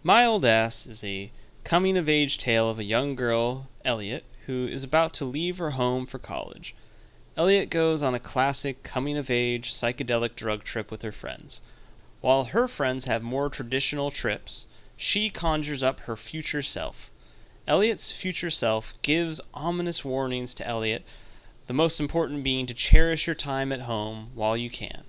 My Old Ass is a coming-of-age tale of a young girl, Elliot, who is about to leave her home for college. Elliot goes on a classic coming-of-age psychedelic drug trip with her friends. While her friends have more traditional trips, she conjures up her future self. Elliot's future self gives ominous warnings to Elliot, the most important being to cherish your time at home while you can,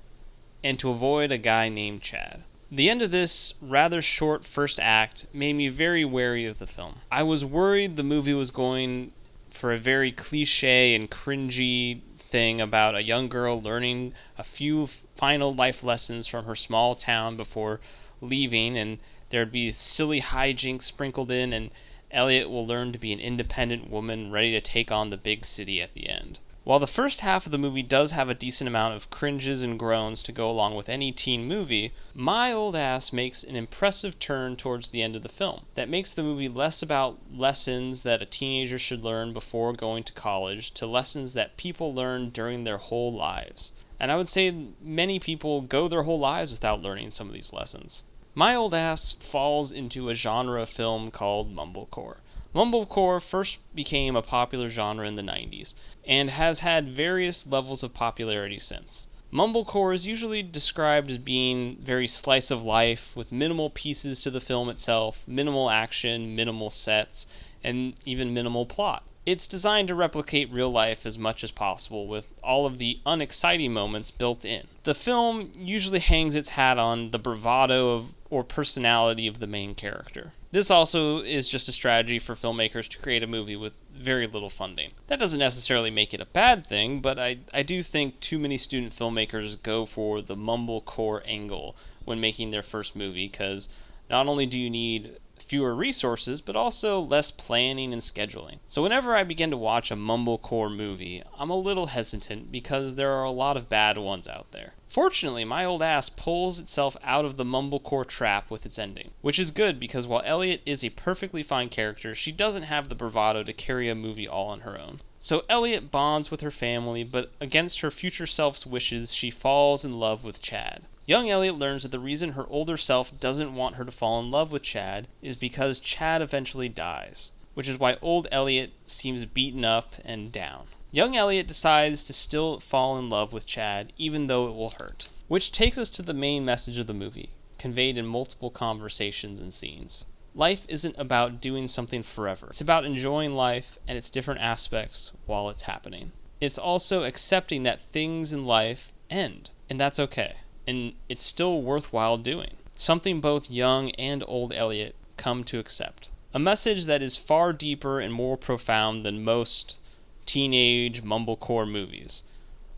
and to avoid a guy named Chad. The end of this rather short first act made me very wary of the film. I was worried the movie was going for a very cliche and cringy thing about a young girl learning a few final life lessons from her small town before leaving, and there'd be silly hijinks sprinkled in, and Elliot will learn to be an independent woman ready to take on the big city at the end. While the first half of the movie does have a decent amount of cringes and groans to go along with any teen movie, My Old Ass makes an impressive turn towards the end of the film that makes the movie less about lessons that a teenager should learn before going to college to lessons that people learn during their whole lives. And I would say many people go their whole lives without learning some of these lessons. My Old Ass falls into a genre of film called Mumblecore. Mumblecore first became a popular genre in the 90s, and has had various levels of popularity since. Mumblecore is usually described as being very slice of life, with minimal pieces to the film itself, minimal action, minimal sets, and even minimal plot. It's designed to replicate real life as much as possible, with all of the unexciting moments built in. The film usually hangs its hat on the bravado of or personality of the main character. This also is just a strategy for filmmakers to create a movie with very little funding. That doesn't necessarily make it a bad thing, but I do think too many student filmmakers go for the mumblecore angle when making their first movie, because not only do you need fewer resources, but also less planning and scheduling. So whenever I begin to watch a mumblecore movie, I'm a little hesitant because there are a lot of bad ones out there. Fortunately, My Old Ass pulls itself out of the mumblecore trap with its ending, which is good because while Elliot is a perfectly fine character, she doesn't have the bravado to carry a movie all on her own. So Elliot bonds with her family, but against her future self's wishes, she falls in love with Chad. Young Elliot learns that the reason her older self doesn't want her to fall in love with Chad is because Chad eventually dies, which is why old Elliot seems beaten up and down. Young Elliot decides to still fall in love with Chad, even though it will hurt. Which takes us to the main message of the movie, conveyed in multiple conversations and scenes. Life isn't about doing something forever. It's about enjoying life and its different aspects while it's happening. It's also accepting that things in life end, and that's okay. And it's still worthwhile doing. Something both young and old Elliot come to accept. A message that is far deeper and more profound than most teenage mumblecore movies,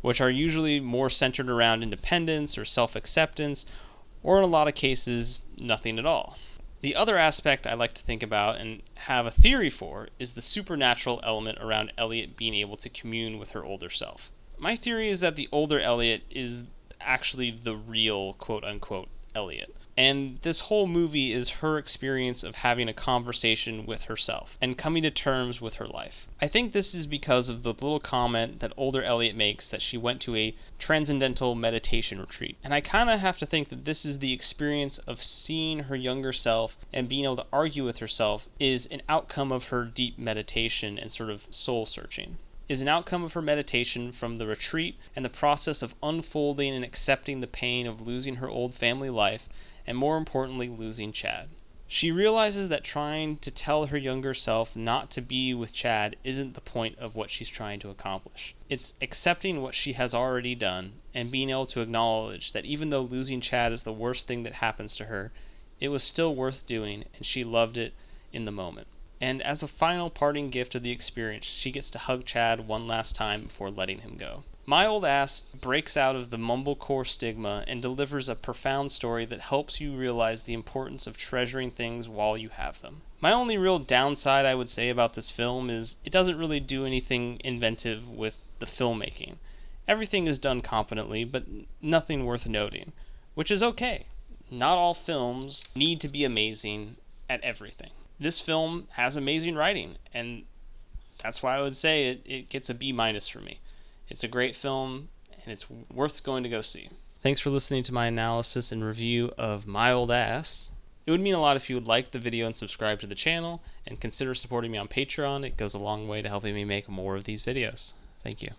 which are usually more centered around independence or self-acceptance, or in a lot of cases, nothing at all. The other aspect I like to think about and have a theory for is the supernatural element around Elliot being able to commune with her older self. My theory is that the older Elliot is actually the real quote-unquote Elliot. And this whole movie is her experience of having a conversation with herself and coming to terms with her life. I think this is because of the little comment that older Elliot makes that she went to a transcendental meditation retreat. And I kind of have to think that this is the experience of seeing her younger self and being able to argue with herself is an outcome of her deep meditation and sort of soul searching. Is an outcome of her meditation from the retreat and the process of unfolding and accepting the pain of losing her old family life, and more importantly, losing Chad. She realizes that trying to tell her younger self not to be with Chad isn't the point of what she's trying to accomplish. It's accepting what she has already done and being able to acknowledge that even though losing Chad is the worst thing that happens to her, it was still worth doing and she loved it in the moment. And as a final parting gift of the experience, she gets to hug Chad one last time before letting him go. My Old Ass breaks out of the mumblecore stigma and delivers a profound story that helps you realize the importance of treasuring things while you have them. My only real downside I would say about this film is it doesn't really do anything inventive with the filmmaking. Everything is done competently, but nothing worth noting, which is okay. Not all films need to be amazing at everything. This film has amazing writing, and that's why I would say it gets a B- for me. It's a great film, and it's worth going to go see. Thanks for listening to my analysis and review of My Old Ass. It would mean a lot if you would like the video and subscribe to the channel, and consider supporting me on Patreon. It goes a long way to helping me make more of these videos. Thank you.